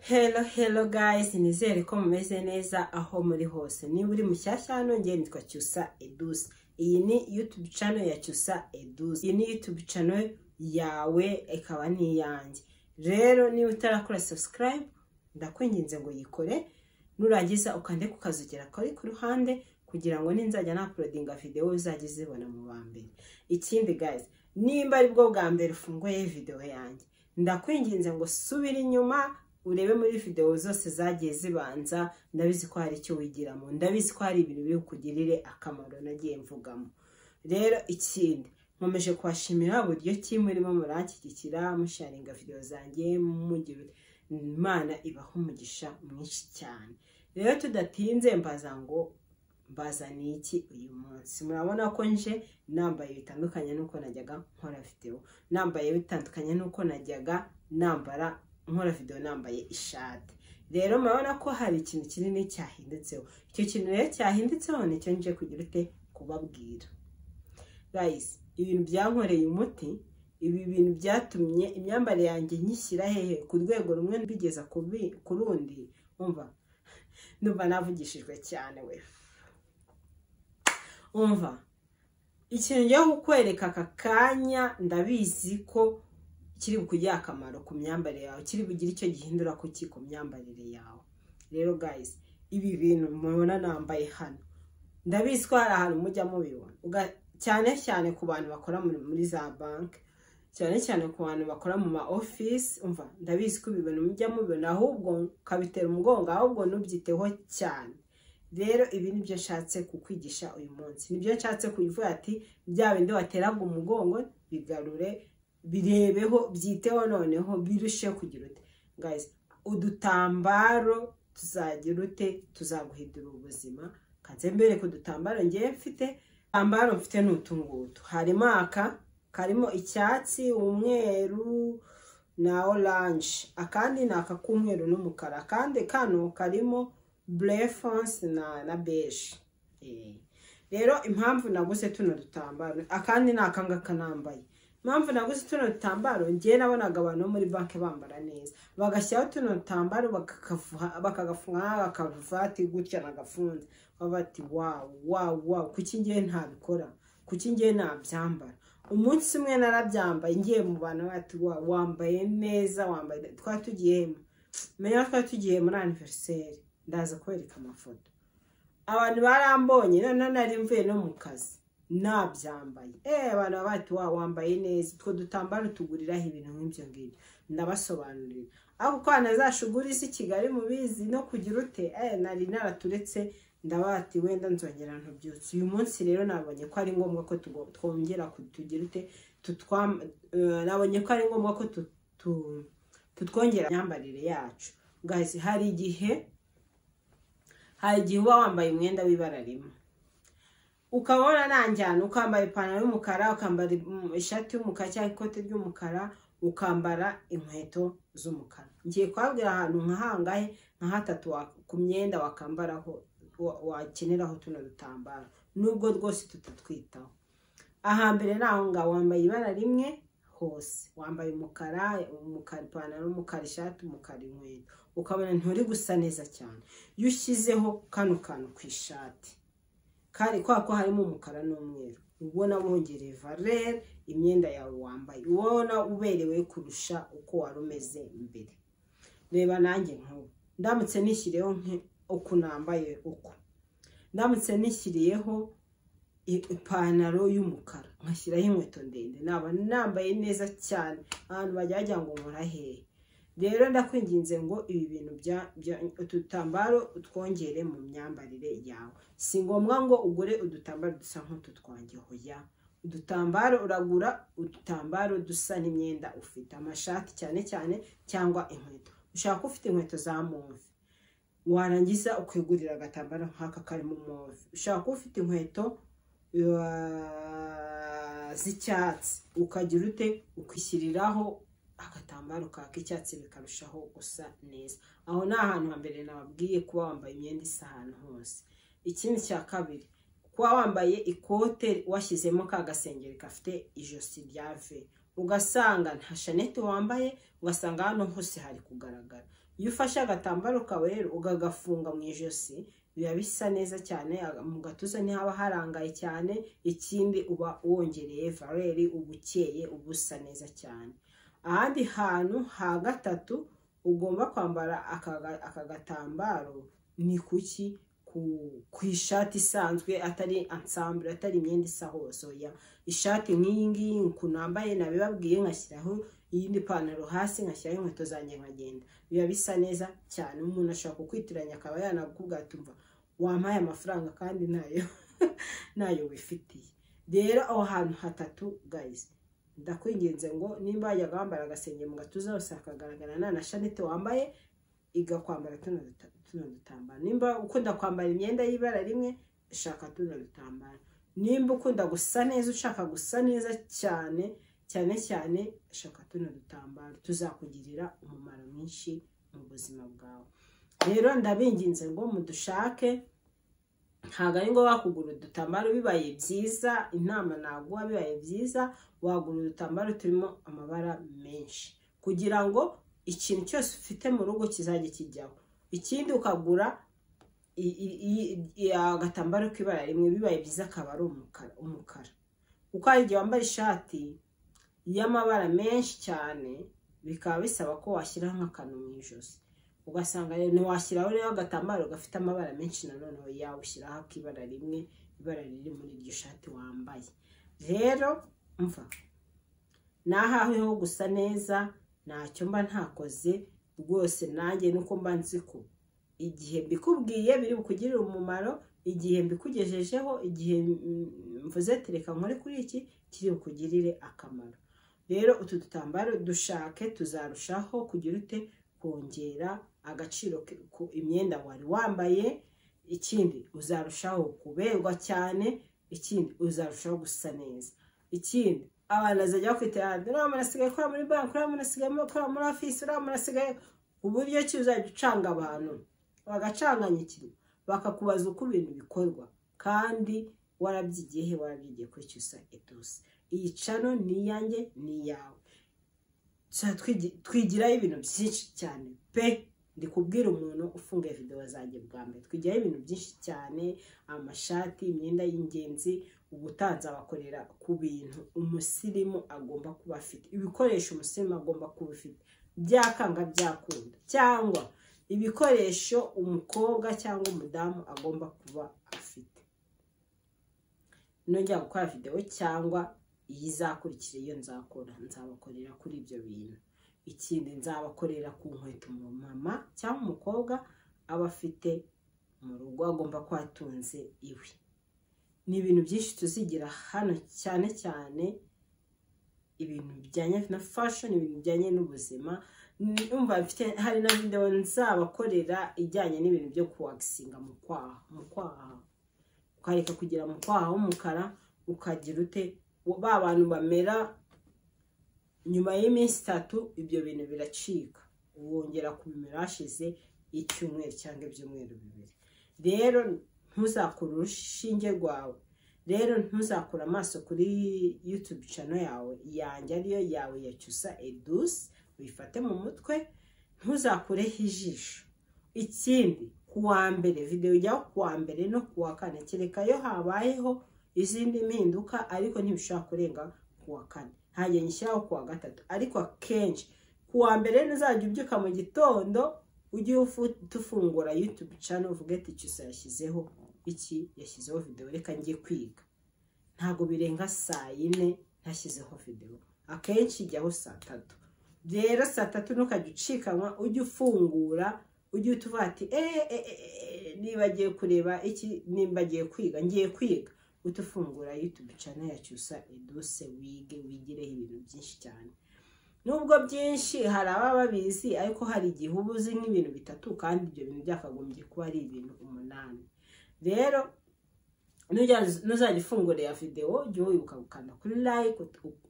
Hello guys, nizere ko mumeze neza aho muri hose. Niba uri mushyashya hano ngiye nitwa Cyusa Educe. Iyi ni YouTube channel ya Cyusa Educe. Iyi ni YouTube channel yawe ikaba ni yanjye. Rero niba utarakora subscribe ndakwinginze ngo yikore, nurangiza ukande kukazugera kari ku ruhande kugira ngo ninzajya na uploadinga video uzajye zibona mu bambere. Ikindi guys, nimba ari bwo bwa mbere ufunguye video yanjye, ndakwinginze ngo subira inyuma urebe muri video zose zagiye zibanza. Ndabizi ko hari icyo wigiramo, ndabizi ko hari ibintu biri kugirire akamaro nagiye mvugamo. Rero ikindi, nkomeje kwashimira uburyo ki murimo muranshyigikira musharinga video zanjye, mugira Imana ibaho umugisha mwinshi cyane. Rero tudatinze mbazaniye iki uyu munsi. Murabona ko nje nambaye bitandukanye nuko najyaga nkora video, nambaye bitandukanye nuko najyaga nambara nkora video nambaye ishati. Rero murabona ko hari ikintu kinini cyahindutseho. Icyo kintu rero cyahindutseho nicyo nje kugira ute kubabwira. Guys, ibintu byankoreye umuti, ibi bintu byatumye imyambaro yanjye nyishyira hehe ku rwego rumwe mbigeza ku rundi. Ndumva navugishijwe cyane we. Ikintu ngiye kukwereka aka kanya ndabizi ko kiri bukugira akamaro ku myambarire yawe, kiri bugira icyo gihindura ku myambarire yawe. Rero guys, ibi bintu mubona nambaye hano, ndabizi ko hari ahantu mujya mubibona, cyane ku bantu bakora muri za bank, cyane ku bantu bakora mu ma office. Ndabizi ko ibintu mujya mubibona, ahubwo kabitera umugongo, ahubwo nubyiteho cyane. Rero ibi nibyo nshatse kukwigisha uyu munsi, nibyo nshatse kuvuga ati bya bindi wateraga umugongo bigarure, birebeho, byiteho, noneho birusheho kugira ute. Guys, udutambaro tuzagira ute, tuzaguhindura ubuzima. Kanze mbere ku dutambaro ngiye mfite, ambaro mfite n'utungutu. Harimo aka karimo icyatsi, umweru na orange, akandi naka k'umweru n'umukara, kandi kano karimo freinds na beige. Rero impamvu naguze tuno dutambaro, akandi nakanga kanambaye, impamvu naguze tuno dutambaro, ngiye nabonaga abantu muri bank bambara neza, bagashyiraho tuno dutambaro bakagafunga akavati gutya nagafunze. Bati wow, kuki ngiye ntabikora, kuki ngiye nabyambara. Umunsi umwe narabyambaye, ngiye mu bantu bati wambaye neza, wambaye. Twatugiye muri anniversaire, ndaza kwereka amafoto. Abantu barambonye, none nari mvuye no mu kazi nabyambaye. Abantu bati wambaye neza. Two dutambaro tuguriraho ibintu nk'ibyo ngibyo, ndabasobanurira. Ako kana zashugura isi Kigali mubizi no kugira ute, nari naraturetse. Ndabati wenda nzongera ntubyutse. Uyu munsi rero nabonye ko ari ngombwa ko twongera kutugira ute, nabonye ko ari ngombwa ko tutwongera imyambarire yacu. Guys, hari igihe uba wambaye umwenda w'ibara rimwe, ukabona nanjyana ukambaye ipantaro y'umukara, ukambara ishati y'umukara cyangwa ikote ry'umukara, ukambara inkweto z'umukara. Ngiye kwabwira ahantu nkahangahe nka hatatu ku myenda wakambaraho, wakeneraho tuno dutambaro, nubwo rwose tutatwitaho. Ahambere naho ngaho wambaye ibara rimwe hose, wambaye umukara ipantaro y'umukara, ishati y'umukara, inkweto, ukabona nturi gusa neza cyane. Iyo ushyizeho kano kantu ku ishati, kari ko harimo umukara n'umweru, ubona wongereye valeur imyenda yawe wambaye, ubona uberewe kurusha uko wari umeze mbere. Reba nanjye nk'ubu ndamutse nishyiriyeho uko nambaye, uko ndamutse nishyiriyeho ipantaro y'umukara, nkashyiraho inkweto ndende, naba nambaye neza cyane, abantu bajya ngo nkora hehe. Rero ndakwinginze ngo ibi bintu ututambaro utwongere mu myambarire yawe. Si ngombwa ngo ugure udutambaro dusa nk'utu twanjye, hoya. Udutambaro uragura udutambaro dusa n'imyenda ufite, amashati cyane cyangwa inkweto. Ushaka ufite inkweto za move, warangiza ukigurira agatambaro nk'aka karimo move. Ushaka ufite inkweto z'icyatsi, ukagira ute, ukishyiriraho agatambaro k'icyatsi bikarushaho gusa neza. Aho ni ahantu hambere nababwiye kuba wambaye imyenda isa ahantu hose. Ikindi cya kabiri, kuba wambaye ikote washyizemo ka gasengeri gafite ijosi rya V, ugasanga nta shanete wambaye, ugasanga hano hose hari kugaragara. Iyo ufashe agatambaro kawe rero ugagafunga mu ijosi biba bisa neza cyane, mu gatuza ntihaba harangaye cyane, ikindi uba wongereye valeri, ubukeye, ubusa neza cyane. Ahandi hantu ha gatatu ugomba kwambara aka gatambaro ni kuki ku ishati isanzwe, atari ensemble, atari imyenda isa hose. Oya, ishati nk'iyi ngiyi kunambaye nabibabwiye, nkashyiraho iyindi pantaro hasi, nkashyiraho inkweto zanjye nkagenda, biba bisa neza cyane. Umuntu ashaka kukwitiranya akaba yanakubwira tumva wampaye amafaranga kandi nayo wifitiye. Rero aho hantu hatatu guys, ndakwinginze ngo nimba wajyaga wambara agasenge mu gatuza hose hakagaragara na shanete wambaye, igakwambara tuno dutambaro. Nimba ukunda kwambara imyenda y'ibara rimwe, shaka tuno dutambaro. Nimba ukunda gusa neza, ushaka gusa neza cyane cyane, shaka tuno dutambaro, tuzakugirira umumaro mwinshi mu buzima bwawe. Rero ndabinginze ngo mudushake, ntago ari ngo wakugura udutambaro bibaye byiza, intama naguha bibaye byiza wagura udutambaro turimo amabara menshi, kugira ngo ikintu cyose ufite mu rugo kizajye kijyaho. Ikindi ukagura agatambaro k'ibara rimwe, bibaye byiza akaba ari umukara, kuko hari igihe wambara ishati y'amabara menshi cyane bikaba bisaba ko washyiraho nk'akantu mu ijosi, ugasanga ntiwashyiraho rero agatambaro gafite amabara menshi, nanone yawushyiraho ak'ibara rimwe, ibara riri muri iryo shati wambaye. Rero mva nahaweho gusa neza, ntacyo mba ntakoze rwose. Nanjye nuko mba nzi ko igihe mbikubwiye biri bukugirire umumaro, igihe mbikugejejeho, igihe mvuze tereka nkore kuri iki kiri bukugirire akamaro. Rero utu dutambaro dushake, tuzarushaho kugira ute kongera agaciro ku imyenda wari wambaye. Ikindi uzarushaho kuberwa cyane, ikindi uzarushaho gusa neza. Ikindi abana zajya kwitera, uriya munasigaye kora muri banki, uriya munasigaye kora muri office, uriya munasigaye, uburyo ki uzajya ucanga abantu, bagacanganya ikintu bakakubaza uko ibintu bikorwa, kandi warabyigiye kuri cyusa etusi. Iyi channel ni yanjye ni yawe, twigiraho ibintu byinshi cyane pe. Ndikubwira umuntu ufunguye video zanjye bwa mbere, twigiraho ibintu byinshi cyane, amashati, imyenda y'ingenzi, ubutanze abakorera ku bintu umusirimu agomba kuba afite, ibikoresho umusirimu agomba kuba afite, byakanga byakunda, cyangwa ibikoresho umukobwa cyangwa umudamu agomba kuba afite. Nongera gukora video cyangwa iyizakurikira iyo nzabakorera kuri ibyo bintu. Ikindi nzabakorera ku nkweto mu mama cyangwa umukobwa aba afite mu rugo agomba kwatunze iwe. Ni ibintu byinshi tuzigira hano, cyane ibintu bijyanye na fashion, ibintu bijyanye n'ubuzima. Umva mfite hari na video nzabakorera ijyanye n'ibintu byo kuwagisinga mu kwaha, ukareka kugira mu kwaha w'umukara, ukagira ute ba bantu bamera nyuma y'iminsi 3 ibyo bintu biracika, wongera kubimera hashize icyumweru cyangwa ibyumweru 2. Rero ntuzakura urushinge rwawe, rero ntuzakura amaso kuri YouTube channel yawe yanjye ariyo yawe yacyusa edus, wifate mu mutwe, ntuzakureho ijisho. Ikindi kuwa mbere video ijyaho kuwa mbere no kuwa kane, kereka yo habayeho izindi mpinduka, ariko ntibishobora kurenga kuwa kane. Hajye nyishyiraho kuwa gatatu, ariko akenshi kuwa mbere nuzajya ubyuka mu gitondo ujye ufungura YouTube channel uvuge ati cyusa yashyizeho iki, yashyizeho video, reka njye kwiga. Ntago birenga saa 4 ntashyizeho video, akenshi ijyaho saa 3. Rero saa 3 ntukajya ucikanwa, ujye ufungura, ujye utuvuga ati nibagiye kureba iki, nimbagiye kwiga, ngiye kwiga, utufungura YouTube channel ya cyusa eduse, wigireho ibintu byinshi cyane. Nubwo byinshi hari ababa babizi, ariko hari igihe ubuzi nk'ibintu 3 kandi ibyo bintu byakagombye kuba ari ibintu 8. Rero nuzajya ufungura ya video, jya wibuka gukanda kuri like,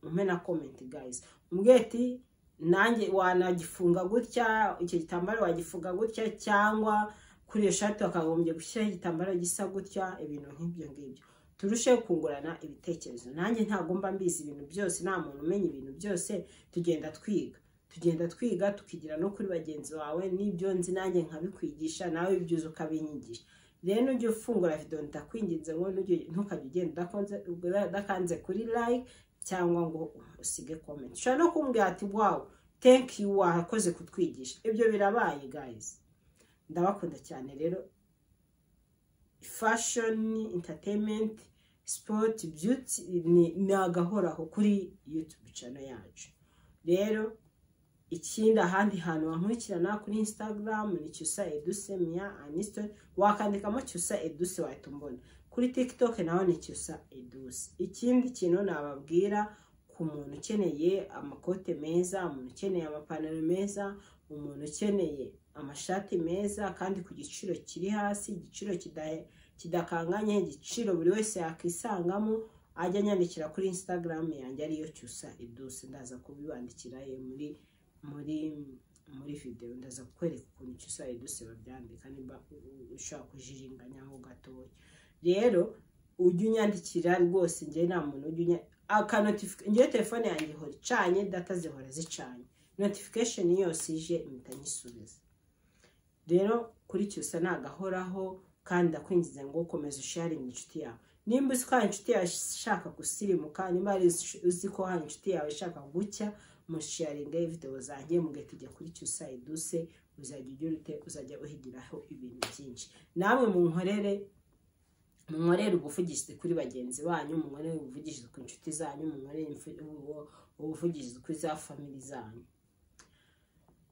umpe na comment guys, umbwire ati nanjye wanagifunga gutya, icyo gitambaro wagifunga gutya, cyangwa kuri iyo shati wakagombye gushyiraho igitambaro gisa gutya, ibintu nk'ibyo ngibyo. turusheho kungurana ibitekerezo. Nanjye ntago mba mbizi ibintu byose, nta muntu umenya ibintu byose. Tugenda twiga tukigira no kuri bagenzi bawe, n'ibyo nzi nanjye nkabikwigisha, nawe ibyuzo ukabinyigisha. Rero ujye ufungura video ndakwinginze ngo ntukajye ugenda udakanze kuri like cyangwa ngo usige comment. Ushobora no kumbwira ati wow, thank you, wakoze kutwigisha. Ibyo birabaye guys. Ndabakunda cyane rero. Fashion, entertainment, sport, beauty ni agahoraho kuri YouTube channel yacu. Rero ikindi ahandi hantu wankurikirana kuri Instagram ni Cyusa Eduse Mia Aniston, wakandikamo Cyusa Eduse wahita umbona. Kuri TikTok naho ni Cyusa Eduse. Ikindi kintu nababwira ku muntu ukeneye amakote meza, umuntu ukeneye amapantaro meza, umuntu ukeneye amashati meza kandi ku giciro kiri hasi, igiciro kidakanganye, igiciro buri wese yakisangamo, ajya nyandikira kuri Instagram yanjye ariyo Cyusa Eduse. Ndaza kubibandikira muri video, ndaza kukwereka ukuntu Cyusa Eduse babyandika niba ushaka kujiringanya ho gatoya. Rero ujye unyandikira rwose, ngiye nta muntu ujye ngiye telefone yanjye ihora icanye, data zihora zicanye, notification yose ije impita nyisubiza. Rero kuri Cyusa nagahoraho, kandi ndakwingiza ngo ukomeze sharing inshuti yawe. Nimba uzi ko inshuti yawe ishaka gusirimuka, nimba uzi ko inshuti yawe ishaka gucya, musharinga video zanjye muge tujya kuri Cyusa Eduse, uzajya uhigiraho ibintu byinshi. Namwe munkorere ubuvugizi kuri bagenzi banyu, munkorere ubuvugizi ku inshuti zanyu, munkorere ubuvugizi kuri za family zanyu.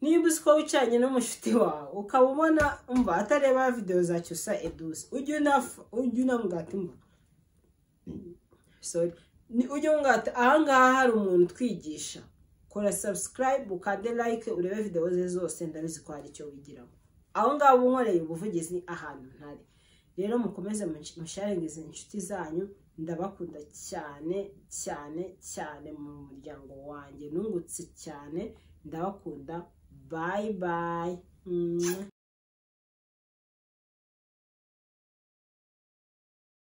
Niba uzi ko wicanye n'umushuti wawe ukabona umva atareba video za Cyusa Eduse, ujye unamugata umva ujye ungata ahangaha hari umuntu twigisha. Kora subscribe, ukande like, urebe video ze zose, ndabizi ko hari icyo wigiramo. Aho ngaho unkoreye ubuvugizi ahantu ntari. Rero mukomeze musharingize inshuti zanyu. Ndabakunda cyane cyane cyane mu muryango wanjye, nungutse cyane. Ndabakunda. Bye bye.